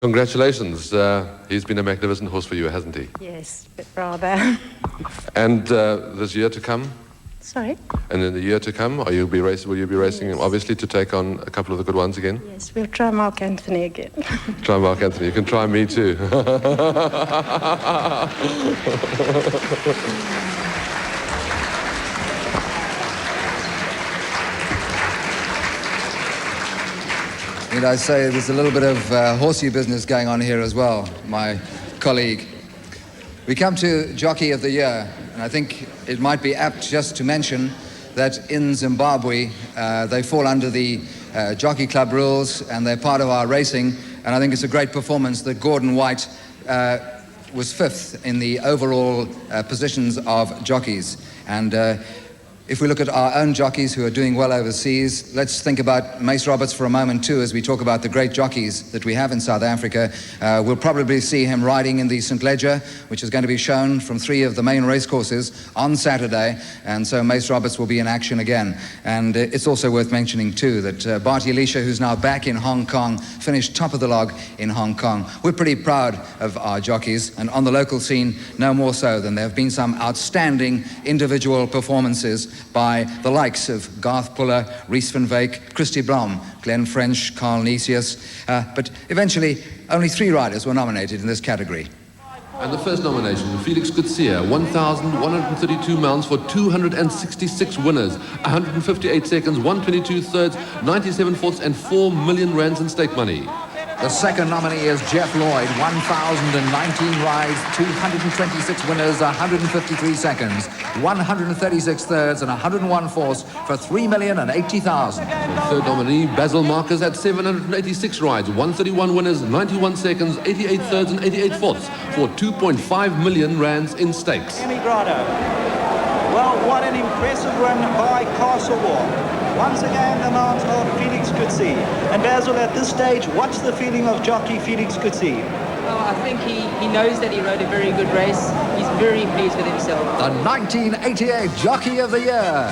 Congratulations. He's been a magnificent horse for you, hasn't he? Yes, but rather. And this year to come? Sorry? And in the year to come, will you be racing Yes. obviously to take on a couple of the good ones again? Yes, we'll try Mark Anthony again. Try Mark Anthony. You can try me too. Need I say there's a little bit of horsey business going on here as well, my colleague. We come to Jockey of the Year, and I think it might be apt just to mention that in Zimbabwe they fall under the Jockey Club rules and they're part of our racing, and I think it's a great performance that Gordon White was fifth in the overall positions of jockeys. And if we look at our own jockeys who are doing well overseas, let's think about Mace Roberts for a moment too as we talk about the great jockeys that we have in South Africa. We'll probably see him riding in the St. Leger, which is going to be shown from 3 of the main racecourses on Saturday, and so Mace Roberts will be in action again. And it's also worth mentioning too that Barty Elisha, who's now back in Hong Kong, finished top of the log in Hong Kong. We're pretty proud of our jockeys, and on the local scene, no more so than there have been some outstanding individual performances by the likes of Garth Puller, Rhys van Wyk, Christy Blom, Glenn French, Carl Nisius, but eventually only 3 riders were nominated in this category. And the first nomination, Felix Gutsia, 1,132 mounts for 266 winners, 158 seconds, 122 thirds, 97 fourths, and 4 million rands in stake money. The second nominee is Jeff Lloyd, 1,019 rides, 226 winners, 153 seconds, 136 thirds and 101 fourths for 3,080,000. The third nominee, Basil Marcus, at 786 rides, 131 winners, 91 seconds, 88 thirds and 88 fourths for 2.5 million rands in stakes. Emigrado. Well, what an impressive run by Castle War. Once again, the mount of Felix Gutsi. And Basil, at this stage, what's the feeling of jockey Felix Gutsi? Well, I think he knows that he rode a very good race. He's very pleased with himself. The 1988 Jockey of the Year.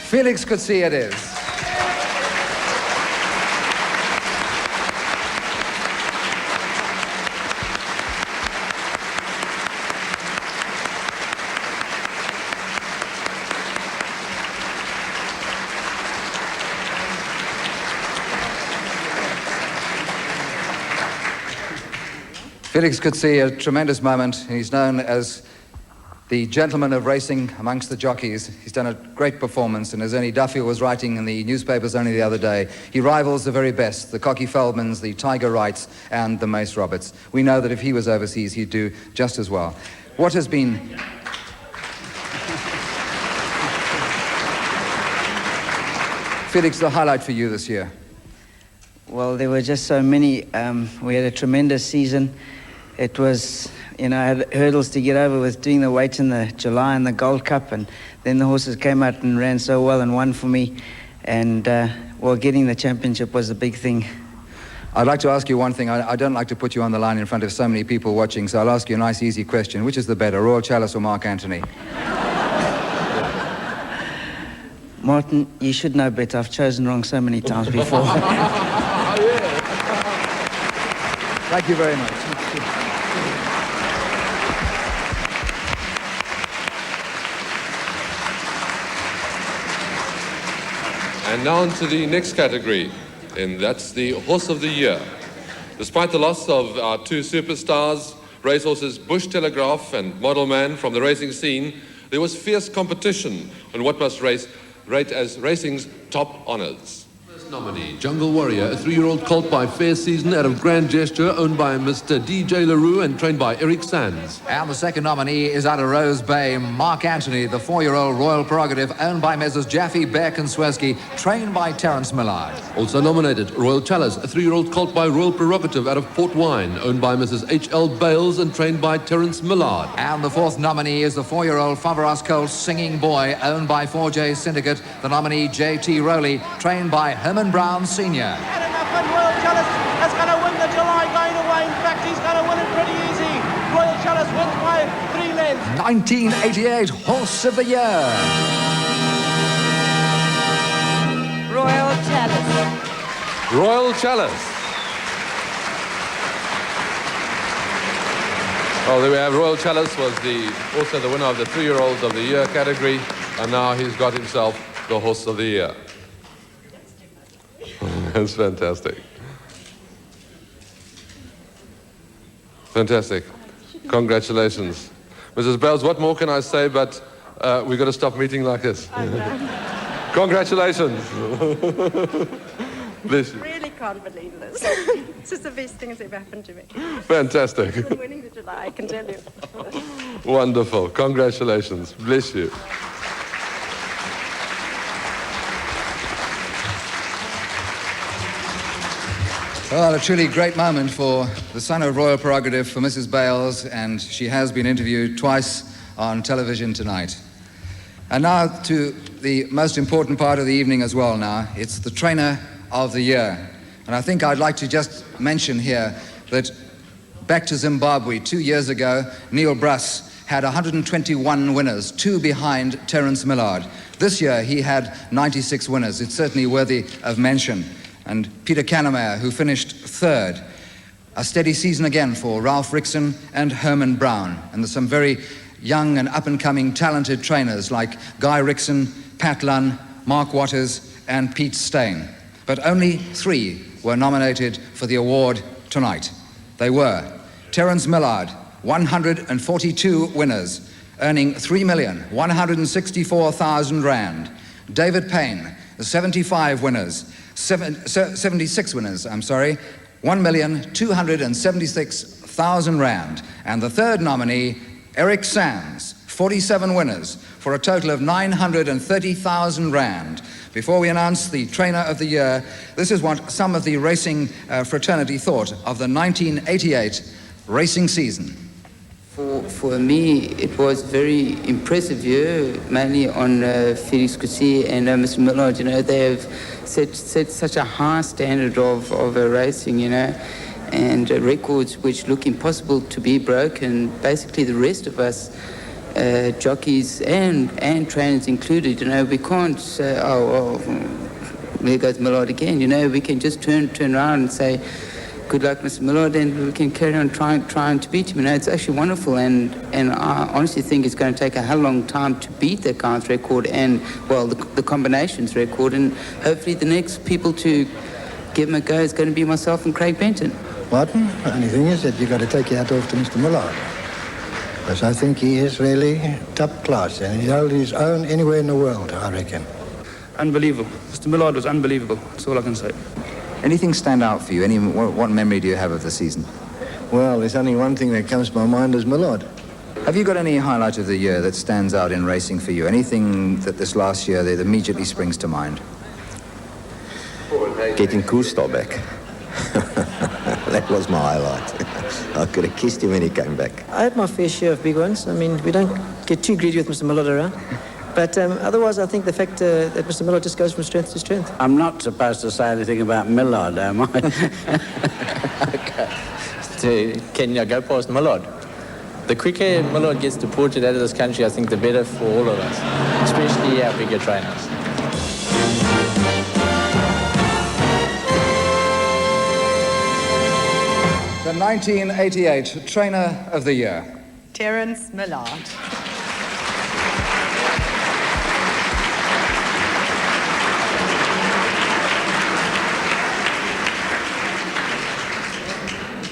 Felix Gutsi it is. Felix Gutsi, a tremendous moment. He's known as the gentleman of racing amongst the jockeys. He's done a great performance, and as Ernie Duffy was writing in the newspapers only the other day, he rivals the very best, the Cocky Feldmans, the Tiger Wrights, and the Mace Roberts. We know that if he was overseas, he'd do just as well. What has been... Felix, the highlight for you this year? Well, there were just so many. We had a tremendous season. It was, I had hurdles to get over with doing the weights in the July and the Gold Cup, and then the horses came out and ran so well and won for me. And, getting the championship was a big thing. I'd like to ask you one thing. I don't like to put you on the line in front of so many people watching, so I'll ask you a nice, easy question. Which is the better, Royal Chalice or Mark Anthony? Martin, you should know better. I've chosen wrong so many times before. Thank you very much. And now to the next category, and that's the Horse of the Year. Despite the loss of our 2 superstars, racehorses Bush Telegraph and Model Man from the racing scene, there was fierce competition on what must rate as racing's top honours. First nominee, Jungle Warrior, a 3-year-old colt by Fair Season out of Grand Gesture, owned by Mr. DJ LaRue and trained by Eric Sands. And the second nominee is out of Rose Bay, Mark Anthony, the 4-year-old Royal Prerogative, owned by Messrs. Jaffe, Beck and Swirsky, trained by Terence Millard. Also nominated, Royal Chalice, a 3-year-old colt by Royal Prerogative out of Port Wine, owned by Mrs. H.L. Bales and trained by Terence Millard. And the fourth nominee is the 4-year-old Favaras colt Singing Boy, owned by 4J Syndicate, the nominee J.T. Rowley, trained by Herman Brown Sr. Had enough, and Royal Chalice is going to win the July going away. In fact, he's going to win it pretty easy. Royal Chalice wins by 3 lengths. 1988 Horse of the Year. Royal Royal Chalice. Well, there we have. Royal Chalice was also the winner of the 3-year-olds of the year category, and now he's got himself the horse of the year. That's fantastic. Fantastic. Congratulations. Mrs. Bales, what more can I say, but we've got to stop meeting like this. Congratulations. Bless you. Really can't believe this. This is the best thing that's ever happened to me. Fantastic. I've been winning the July, I can tell you. Wonderful. Congratulations. Bless you. Well, a truly great moment for the son of royal prerogative for Mrs. Bales, and she has been interviewed twice on television tonight. And now to the most important part of the evening as well now. It's the trainer of the year. And I think I'd like to just mention here that back to Zimbabwe 2 years ago, Neil Bruss had 121 winners, 2 behind Terence Millard. This year he had 96 winners. It's certainly worthy of mention. And Peter Cannemeyer, who finished 3rd. A steady season again for Ralph Rickson and Herman Brown. And there's some very young and up-and-coming talented trainers like Guy Rickson, Pat Lunn, Mark Waters and Pete Steyn. But only 3 were nominated for the award tonight. They were Terence Millard, 142 winners, earning 3,164,000 rand. David Payne, 76 winners, 1,276,000 rand. And the 3rd nominee, Eric Sands, 47 winners, for a total of 930,000 rand. Before we announce the trainer of the year, this is what some of the racing fraternity thought of the 1988 racing season. For me, it was a very impressive year, mainly on Felix Coetzee and Mr. Millard. You know, they have set such a high standard of racing, you know, and records which look impossible to be broken. Basically, the rest of us, jockeys and trainers included, you know, we can't say, oh, well, there goes Millard again. You know, we can just turn around and say, good luck, Mr. Millard, and we can carry on trying to beat him. You know, it's actually wonderful, and I honestly think it's going to take a hell long time to beat the counts record and, well, the combinations record, and hopefully the next people to give him a go is going to be myself and Craig Benton. Martin, the only thing is that you've got to take your hat off to Mr. Millard, because I think he is really top class, and he held his own anywhere in the world, I reckon. Unbelievable. Mr. Millard was unbelievable. That's all I can say. Anything stand out for you? What memory do you have of the season? Well, there's only one thing that comes to my mind is Millard. Have you got any highlight of the year that stands out in racing for you? Anything that this last year that immediately springs to mind? Getting Koolstar back. That was my highlight. I could have kissed him when he came back. I had my fair share of big ones. I mean, we don't get too greedy with Mr. Millard around. But otherwise, I think the fact that Mr. Millard just goes from strength to strength. I'm not supposed to say anything about Millard, am I? To Kenya, go past Millard. The quicker Millard gets deported out of this country, I think the better for all of us, especially our bigger trainers. The 1988 Trainer of the Year. Terence Millard.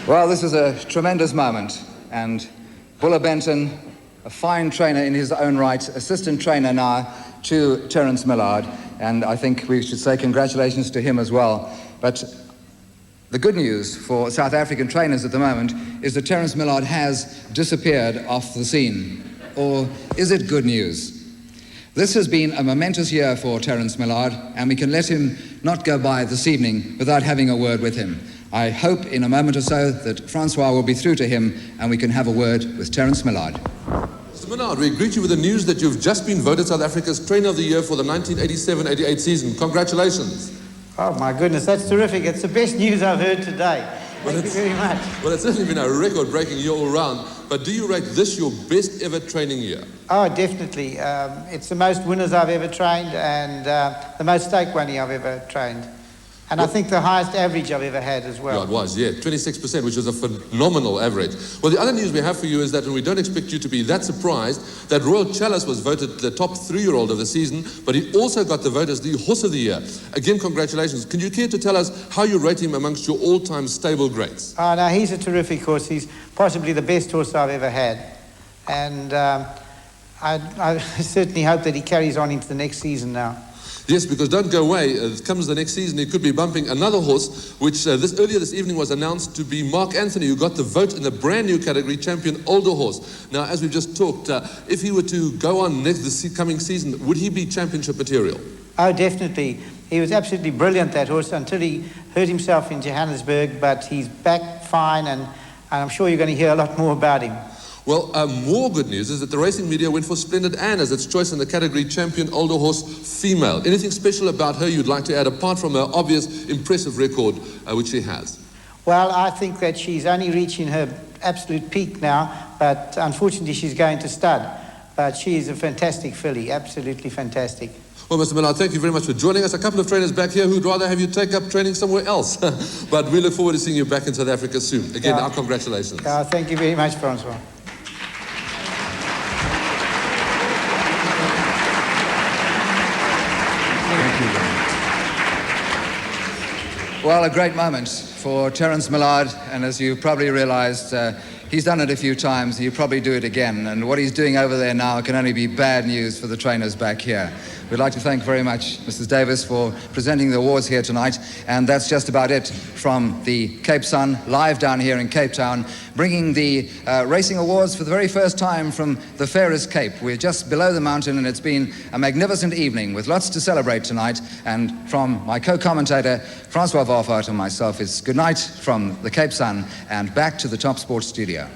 Well, this is a tremendous moment, and Buller Benton, a fine trainer in his own right, assistant trainer now to Terence Millard, and I think we should say congratulations to him as well. But the good news for South African trainers at the moment is that Terence Millard has disappeared off the scene. Or is it good news? This has been a momentous year for Terence Millard, and we can let him not go by this evening without having a word with him. I hope in a moment or so that Francois will be through to him and we can have a word with Terence Millard. Mr. Millard, we greet you with the news that you've just been voted South Africa's Trainer of the Year for the 1987-88 season. Congratulations. Oh my goodness, that's terrific. It's the best news I've heard today. Thank you very much. Well, it's certainly been a record-breaking year all round, but do you rate this your best ever training year? Oh, definitely. It's the most winners I've ever trained and the most stake money I've ever trained. And I think the highest average I've ever had as well. Yeah, it was, 26%, which was a phenomenal average. Well, the other news we have for you is that we don't expect you to be that surprised that Royal Chalice was voted the top 3-year-old of the season, but he also got the vote as the Horse of the Year. Again, congratulations. Can you care to tell us how you rate him amongst your all-time stable greats? Oh, no, he's a terrific horse. He's possibly the best horse I've ever had. And I certainly hope that he carries on into the next season now. Yes, because don't go away. Comes the next season, he could be bumping another horse, which earlier this evening was announced to be Mark Anthony, who got the vote in the brand new category, Champion Older Horse. Now, as we've just talked, if he were to go on this coming season, would he be championship material? Oh, definitely. He was absolutely brilliant, that horse, until he hurt himself in Johannesburg, but he's back fine, and I'm sure you're going to hear a lot more about him. Well, more good news is that the racing media went for Splendid Anne as its choice in the category Champion Older Horse Female. Anything special about her you'd like to add, apart from her obvious impressive record which she has? Well, I think that she's only reaching her absolute peak now, but unfortunately she's going to stud. But she is a fantastic filly, absolutely fantastic. Well, Mr. Millard, thank you very much for joining us. A couple of trainers back here who'd rather have you take up training somewhere else. But we look forward to seeing you back in South Africa soon. Again, our congratulations. Thank you very much, Francois. Well, a great moment for Terence Millard, and as you probably realised, he's done it a few times, and he'll probably do it again, and what he's doing over there now can only be bad news for the trainers back here. We'd like to thank very much Mrs. Davis for presenting the awards here tonight, and that's just about it from the Cape Sun, live down here in Cape Town, bringing the racing awards for the very first time from the fairest Cape. We're just below the mountain, and it's been a magnificent evening with lots to celebrate tonight, and from my co-commentator Francois Warfart and myself, it's good night from the Cape Sun and back to the Top Sports studio.